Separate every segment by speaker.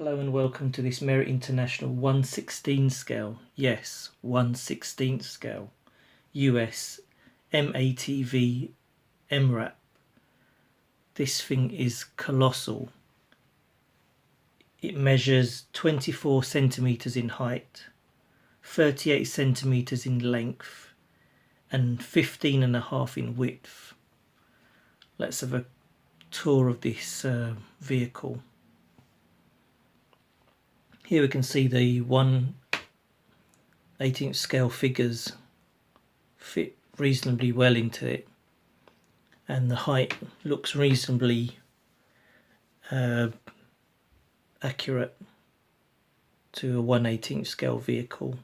Speaker 1: Hello and welcome to this Merit International 1/16 scale. Yes, 1/16 scale. US MATV MRAP. This thing is colossal. It measures 24 centimeters in height, 38 centimeters in length, and 15.5 in width. Let's have a tour of this vehicle. Here we can see the 1/18 scale figures fit reasonably well into it, and the height looks reasonably accurate to a 1/18 scale vehicle.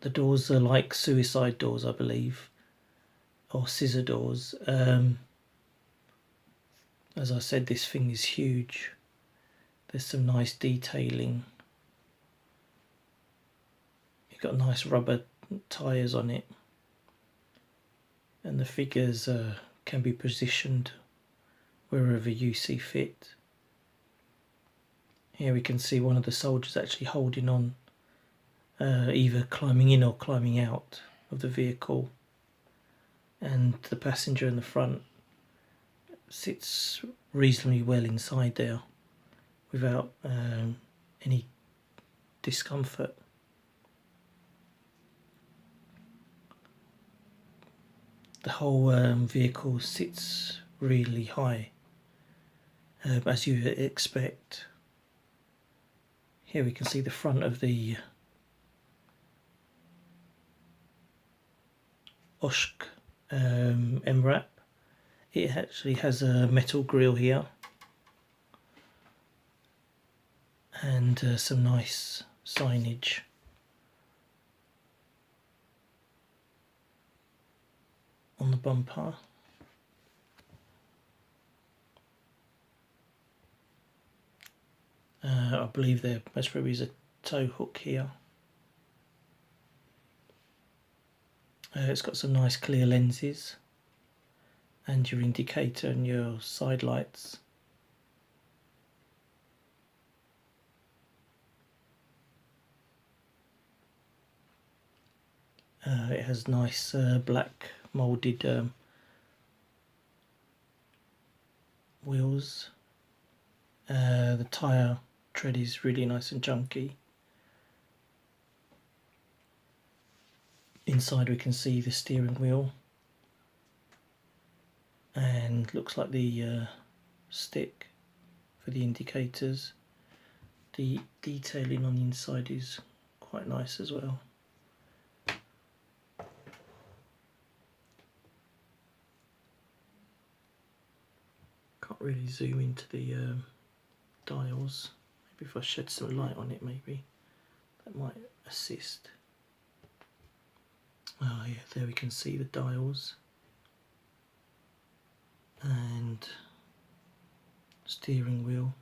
Speaker 1: The doors are like suicide doors, I believe, or scissor doors. As I said, this thing is huge. There's some nice detailing. You've got nice rubber tires on it, and the figures can be positioned wherever you see fit. Here we can see one of the soldiers actually holding on, either climbing in or climbing out of the vehicle, and the passenger in the front sits reasonably well inside there without any discomfort. The whole vehicle sits really high, as you expect. Here we can see the front of the Oshkosh MRAP. It actually has a metal grille here and some nice signage. On the bumper. I believe there most probably is a tow hook here. It's got some nice clear lenses and your indicator and your side lights. It has nice black moulded wheels. The tyre tread is really nice and chunky. Inside we can see the steering wheel, and looks like the stick for the indicators. The detailing on the inside is quite nice as well. Can't really zoom into the dials. Maybe if I shed some light on it, maybe that might assist. Oh yeah, there we can see the dials and steering wheel.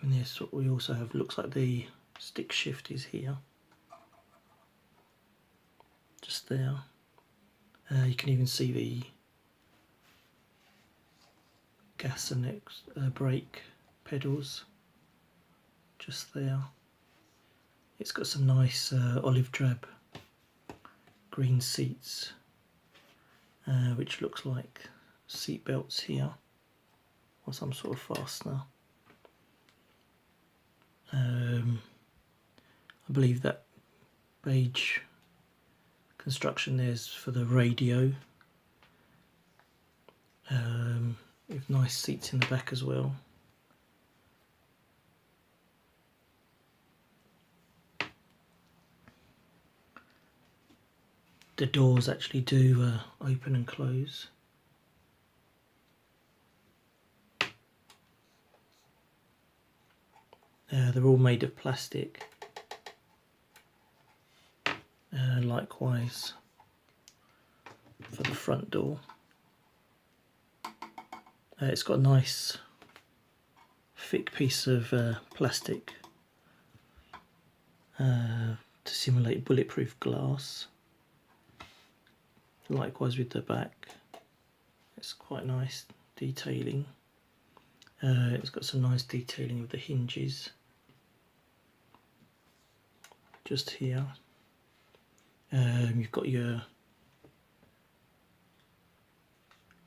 Speaker 1: And yes, what we also have, looks like the stick shift is here, just there. You can even see the gas and brake pedals just there. It's got some nice olive drab green seats, which looks like seat belts here, or some sort of fastener. I believe that beige construction there's for the radio, with nice seats in the back as well. The doors actually do open and close. They're all made of plastic. Likewise for the front door. It's got a nice thick piece of plastic to simulate bulletproof glass. Likewise with the back, it's quite nice detailing. It's got some nice detailing with the hinges just here. You've got your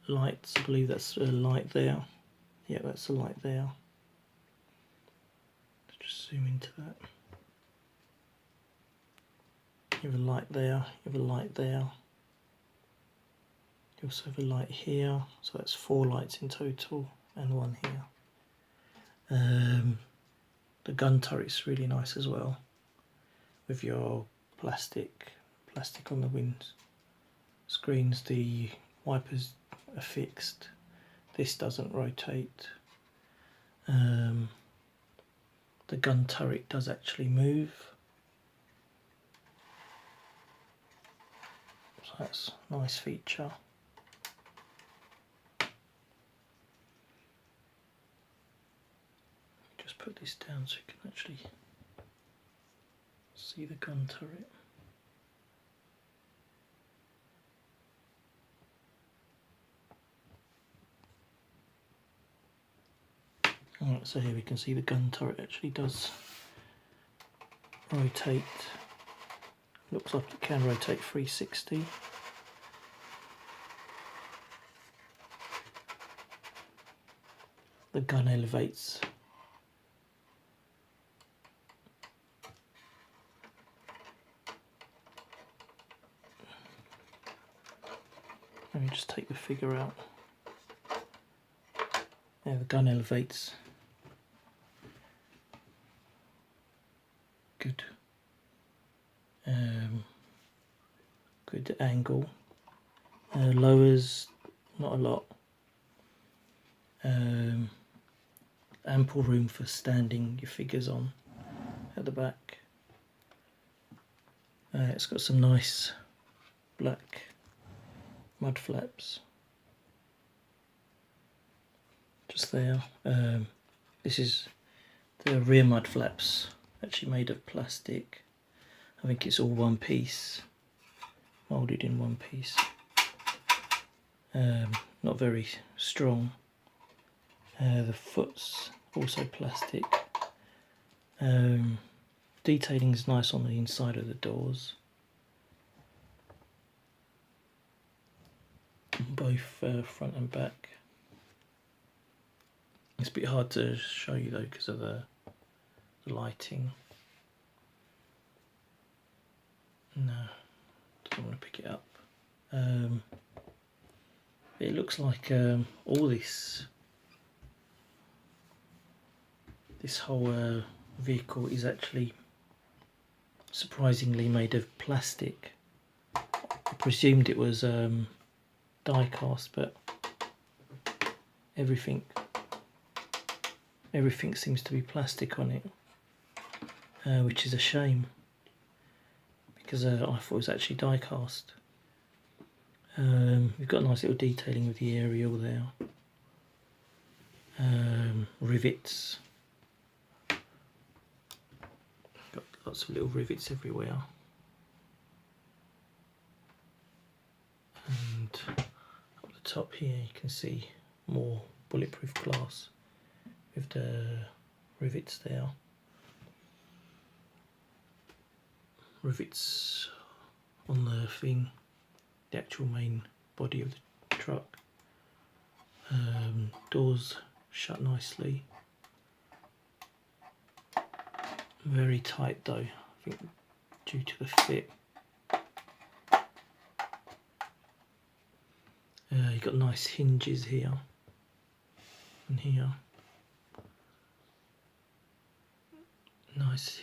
Speaker 1: lights, I believe that's a light there. Yeah, that's a light there. Let's just zoom into that. You have a light there, you have a light there. You also have a light here, so that's 4 lights in total, and 1 here. The gun turret's really nice as well, with your plastic on the wind screens. The wipers are fixed. This doesn't rotate. The gun turret does actually move, so that's a nice feature. Just put this down so you can actually see the gun turret. Alright, so here we can see the gun turret actually does rotate. Looks like it can rotate 360. The gun elevates. Let me just take the figure out. Yeah, the gun elevates. Good. Good angle. Lowers not a lot. Ample room for standing your figures on at the back. It's got some nice black mud flaps just there. This is the rear mud flaps, actually made of plastic. I think it's all one piece, moulded in one piece. Not very strong. The foot's also plastic. Detailing is nice on the inside of the doors, both front and back. It's a bit hard to show you though because of the lighting. No, don't want to pick it up. It looks like all this whole vehicle is actually surprisingly made of plastic. I presumed it was die-cast, but everything seems to be plastic on it, which is a shame because I thought it was actually die-cast. We've got a nice little detailing with the aerial there. Rivets. Got lots of little rivets everywhere. And up the top here you can see more bulletproof glass with the rivets there. Rivets on the thing, the actual main body of the truck. Doors shut nicely. Very tight though, I think due to the fit. You've got nice hinges here and here. Nice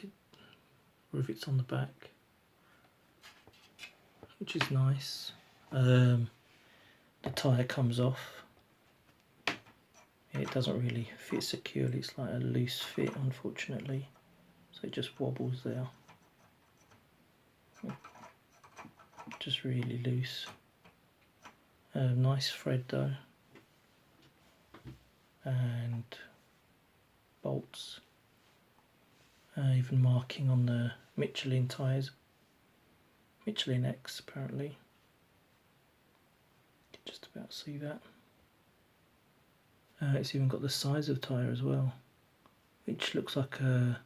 Speaker 1: rivets on the back, which is nice. The tyre comes off. It doesn't really fit securely, it's like a loose fit unfortunately, so it just wobbles there. Just really loose. Nice thread though, and bolts. Even marking on the Michelin Tires, Michelin X apparently. about to see that. It's even got the size of tyre as well, which looks like a,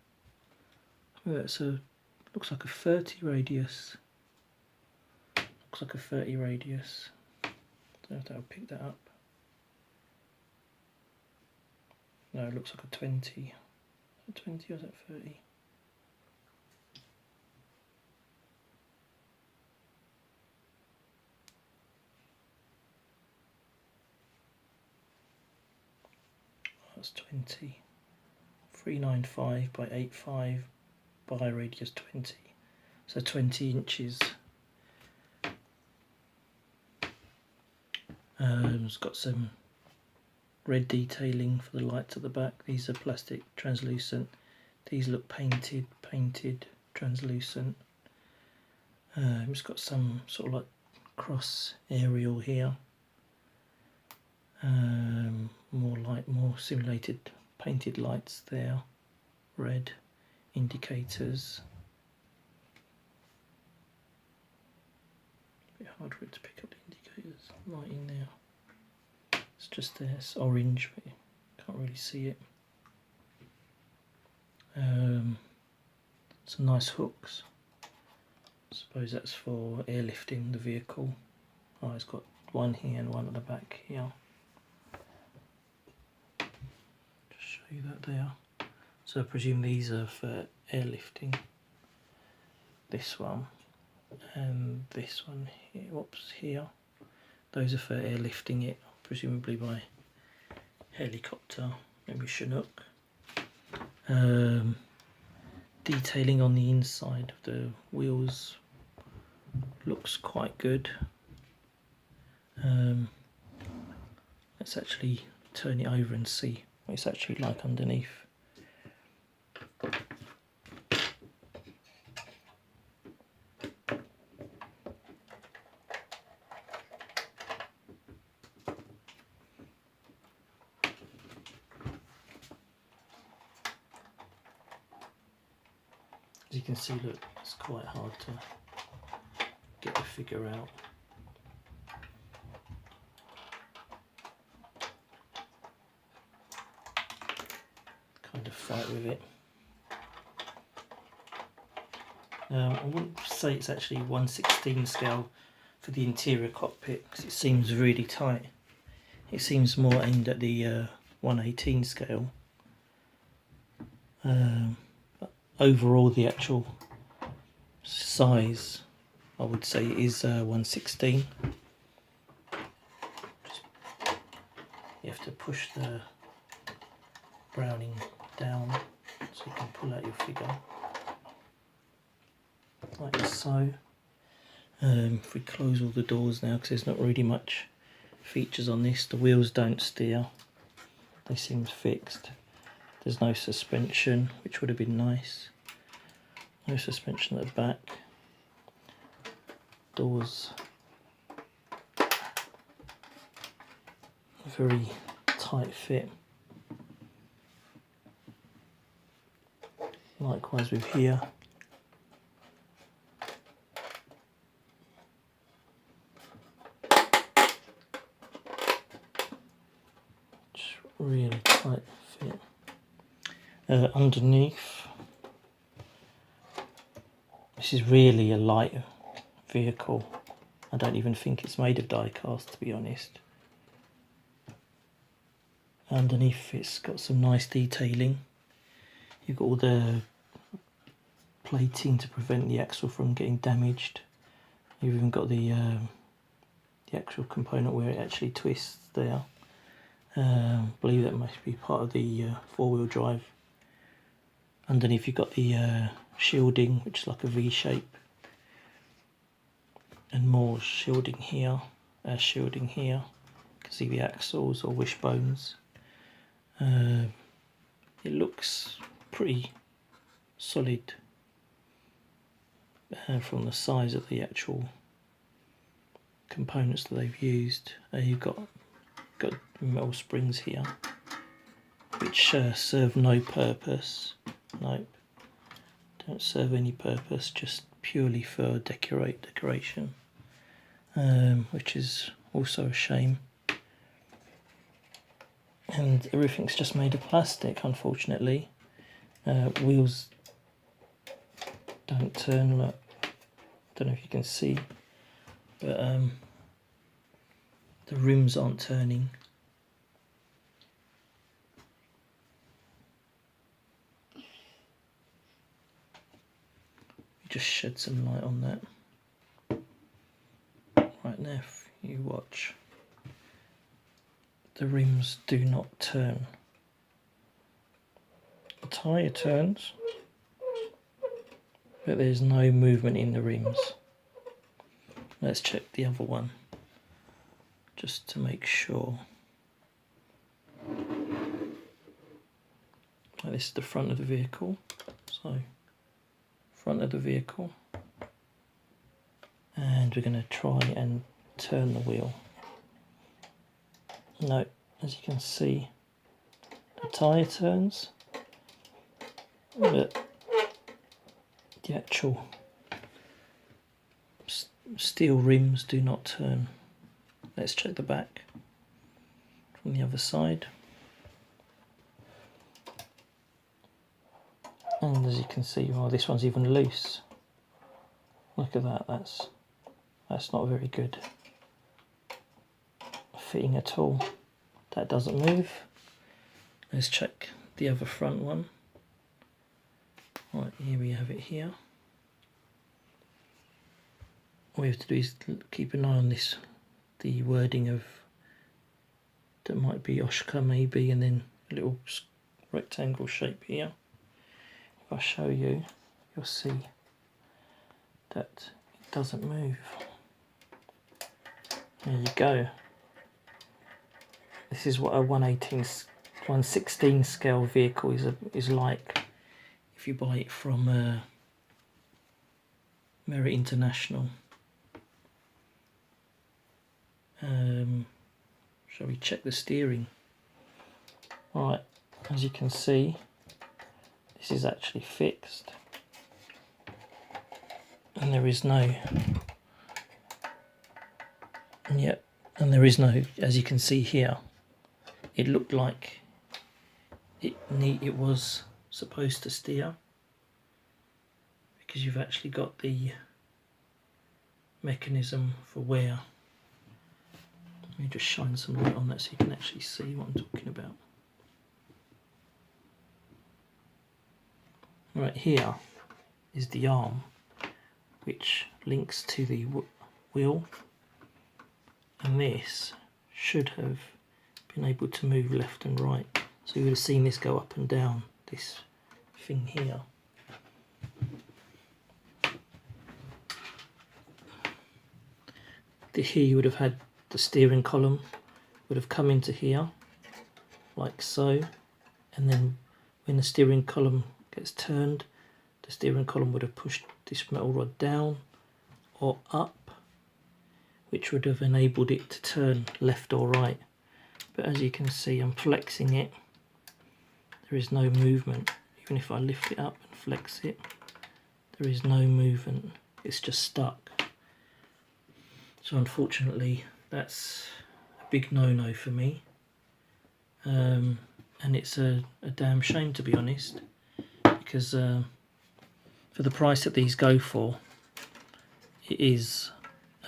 Speaker 1: looks like a 30 radius. Looks like a 30 radius. Don't know if that'll pick that up. No, it looks like a 20. Is that 20 or is that 30? That's 20. 395 by 85 by radius 20. So 20 inches. It's got some red detailing for the lights at the back. These are plastic, translucent. These look painted, translucent. It's got some sort of like cross aerial here. More simulated painted lights there. Red indicators. A bit hard for it to pick up the indicators. Light in there. It's just there. It's orange, but you can't really see it. Some nice hooks. I suppose that's for airlifting the vehicle. Oh, it's got one here and one at the back here. Just show you that there. So I presume these are for airlifting. This one and this one here. Whoops, here. Those are for airlifting it, presumably by helicopter, maybe Chinook. Detailing on the inside of the wheels looks quite good. Let's actually turn it over and see what it's actually like underneath. As you can see, look, it's quite hard to get the figure out. Kind of fight with it. I wouldn't say it's actually 1/16 scale for the interior cockpit because it seems really tight. It seems more aimed at the 1/18 scale. But overall, the actual size, I would say, is 1/16. You have to push the Browning down so you can pull out your figure, like so. If we close all the doors now, because there's not really much features on this. The wheels don't steer, they seem fixed. There's no suspension, which would have been nice. No suspension at the back. Doors very tight fit. Likewise with here. Just really tight fit. Underneath, this is really a light vehicle. I don't even think it's made of die-cast, to be honest. Underneath it's got some nice detailing. You've got all the plating to prevent the axle from getting damaged. You've even got the actual component where it actually twists there. I believe that must be part of the four-wheel drive. Underneath you've got the shielding, which is like a V shape, and more shielding here. You can see the axles or wishbones. It looks pretty solid from the size of the actual components that they've used. You've got metal springs here, which serve no purpose. Nope, don't serve any purpose, just purely for decoration, which is also a shame. and everything's just made of plastic, unfortunately. Wheels don't turn, look. Don't know if you can see, but the rims aren't turning. Just shed some light on that. Right now, if you watch, the rims do not turn. The tyre turns, but there's no movement in the rims. Let's check the other one, just to make sure. Right, this is the front of the vehicle, so front of the vehicle, and we're going to try and turn the wheel. No, as you can see, the tyre turns, but the actual steel rims do not turn. Let's check the back from the other side. And as you can see, well, this one's even loose. Look at that, that's not very good fitting at all. That doesn't move. Let's check the other front one. Right, here we have it here. All we have to do is keep an eye on this, the wording of, that might be Oshkosh maybe, and then a little rectangle shape here. If I show you, you'll see that it doesn't move. There you go. This is what a 1/16 scale vehicle is like if you buy it from Merit International. Shall we check the steering? Right, as you can see, this is actually fixed, and there is no, and there is no, as you can see here, it looked like it was supposed to steer, because you've actually got the mechanism for wear. Let me just shine some light on that so you can actually see what I'm talking about. Right, here is the arm which links to the wheel, and this should have been able to move left and right, so you would have seen this go up and down, this thing here. Here you would have had the steering column would have come into here like so, and then when the steering column gets turned, the steering column would have pushed this metal rod down or up, which would have enabled it to turn left or right. But as you can see, I'm flexing it, there is no movement. Even if I lift it up and flex it, there is no movement, it's just stuck. So unfortunately that's a big no-no for me, and it's a damn shame, to be honest, because for the price that these go for, it is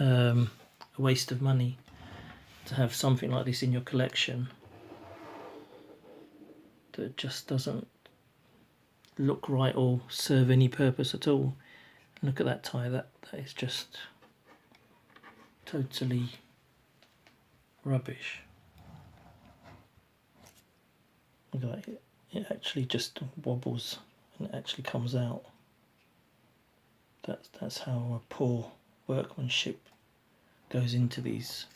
Speaker 1: a waste of money to have something like this in your collection that just doesn't look right or serve any purpose at all. Look at that tyre, that is just totally rubbish. Look at that, it actually just wobbles and it actually comes out. That's how a poor workmanship goes into these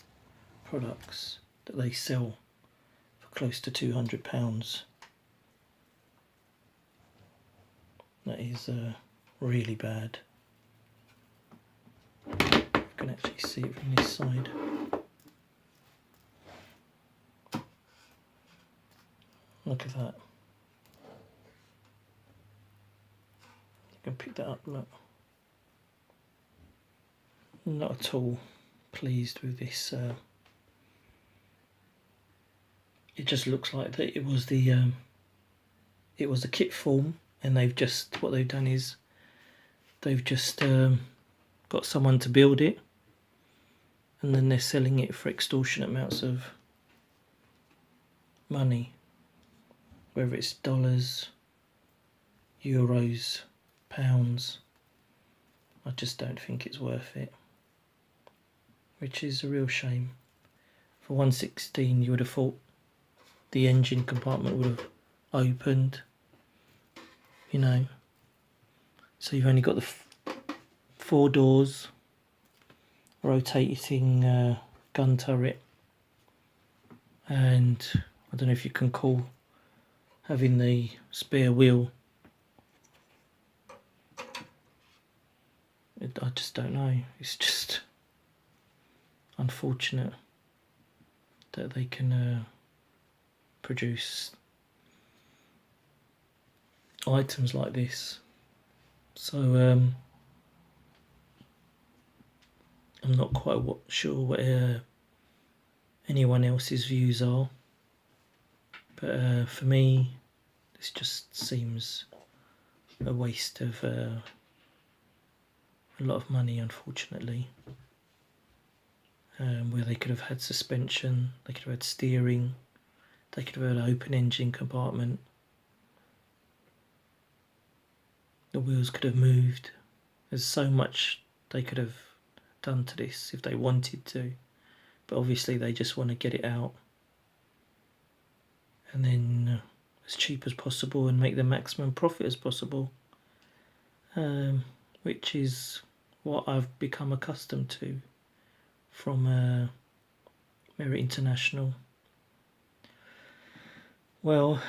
Speaker 1: products that they sell for close to £200. That is really bad. You can actually see it from this side. Look at that. You can pick that up, look. Not at all pleased with this it just looks like that it was the kit form, and they've just, what they've done is they've just got someone to build it, and then they're selling it for extortionate amounts of money, whether it's dollars, euros, pounds. I just don't think it's worth it, which is a real shame. For 116, you would have thought the engine compartment would have opened, you know. So you've only got the 4 doors, rotating gun turret, and I don't know if you can call having the spare wheel. I just don't know. It's just unfortunate that they can produce items like this. So I'm not quite sure what anyone else's views are, but for me this just seems a waste of a lot of money, unfortunately. Where they could have had suspension, they could have had steering, they could have had an open engine compartment, the wheels could have moved. There's so much they could have done to this if they wanted to, but obviously they just want to get it out and then as cheap as possible and make the maximum profit as possible, which is what I've become accustomed to from Merit International. Well,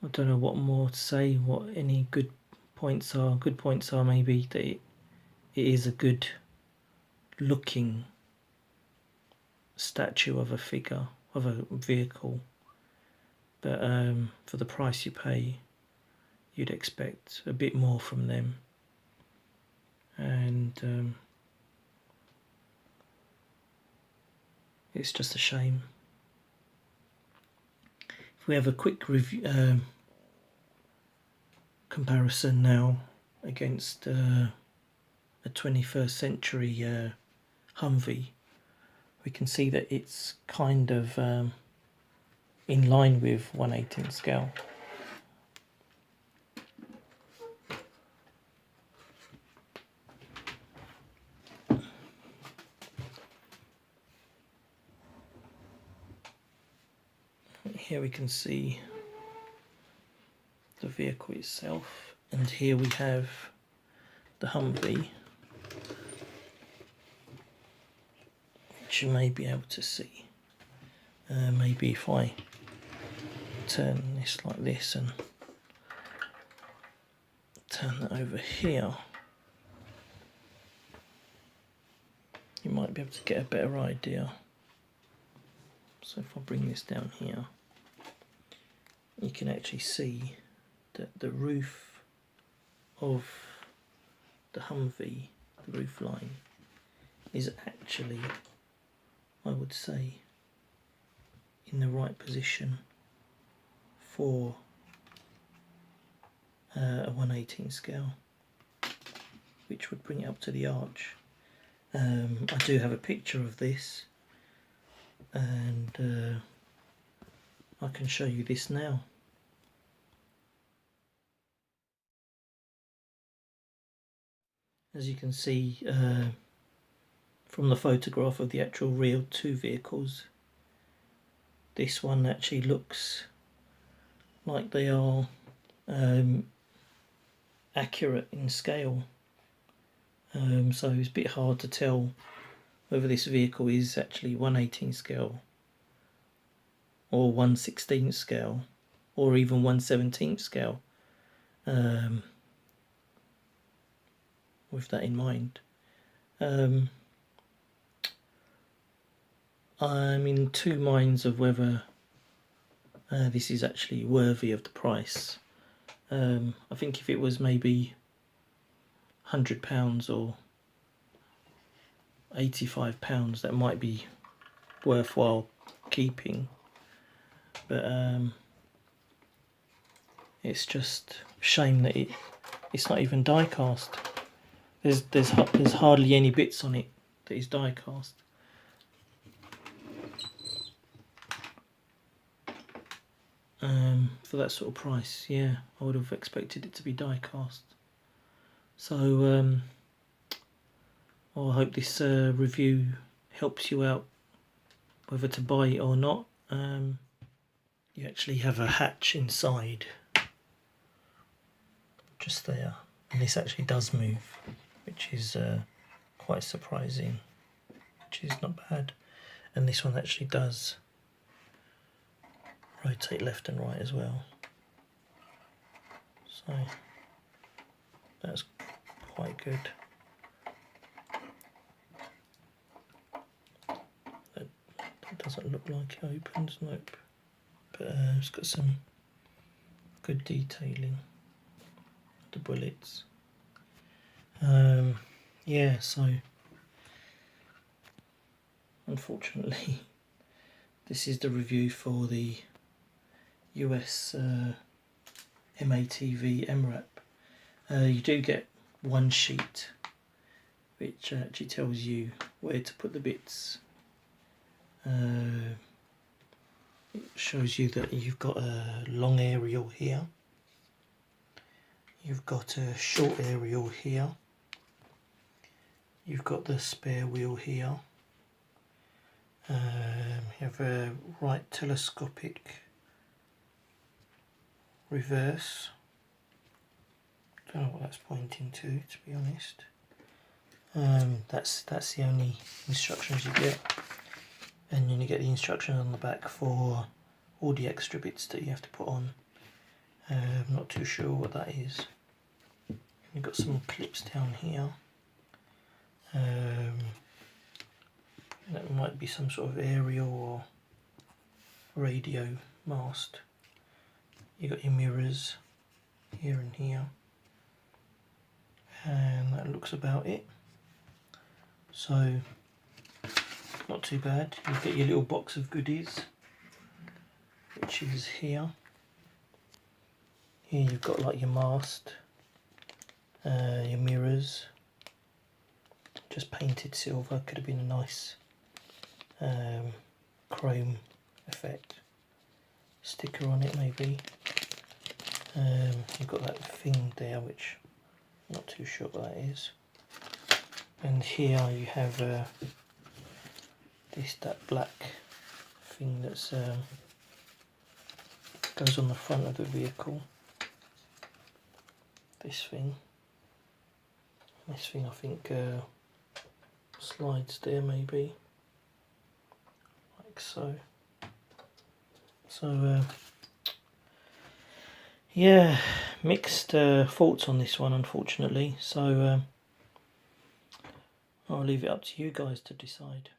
Speaker 1: I don't know what more to say, what any good points are. Good points are maybe that it is a good looking statue of a figure, of a vehicle, but for the price you pay you'd expect a bit more from them, and it's just a shame. If we have a quick review comparison now against a 21st century Humvee, we can see that it's kind of in line with 1/18 scale. Here we can see the vehicle itself, and here we have the Humvee, which you may be able to see. Maybe if I turn this like this and turn that over here, you might be able to get a better idea. So if I bring this down here, you can actually see that the roof of the Humvee, the roof line, is actually, I would say, in the right position for a 1/18 scale, which would bring it up to the arch. I do have a picture of this, and I can show you this now. As you can see from the photograph of the actual real two vehicles, this one actually looks like they are accurate in scale, so it's a bit hard to tell whether this vehicle is actually 1/18 scale or 1/16 scale or even 1/17 scale, with that in mind. I'm in two minds of whether this is actually worthy of the price. I think if it was maybe £100 or £85, that might be worthwhile keeping, but it's just a shame that it's not even die cast. There's hardly any bits on it that is die cast. For that sort of price, yeah, I would have expected it to be die cast. So I hope this review helps you out whether to buy it or not. You actually have a hatch inside, just there, and this actually does move, which is quite surprising, which is not bad. And this one actually does rotate left and right as well, so that's quite good. That doesn't look like it opens, nope, but it's got some good detailing of the bullets. Yeah, so unfortunately this is the review for the US ATV MRAP. You do get one sheet which actually tells you where to put the bits. It shows you that you've got a long aerial here, you've got a short aerial here, you've got the spare wheel here, you have a right telescopic reverse. Don't know what that's pointing to be honest. That's the only instructions you get, and then you get the instructions on the back for all the extra bits that you have to put on. I'm not too sure what that is. You've got some clips down here. That might be some sort of aerial or radio mast. You've got your mirrors here and here, and that looks about it. So not too bad. You get your little box of goodies, which is here. Here you've got like your mast, your mirrors, just painted silver. Could have been a nice chrome effect sticker on it maybe. You've got that thing there which I'm not too sure what that is. And here you have that black thing that's goes on the front of the vehicle. This thing I think slides there maybe, like so. So yeah, mixed thoughts on this one unfortunately, so I'll leave it up to you guys to decide.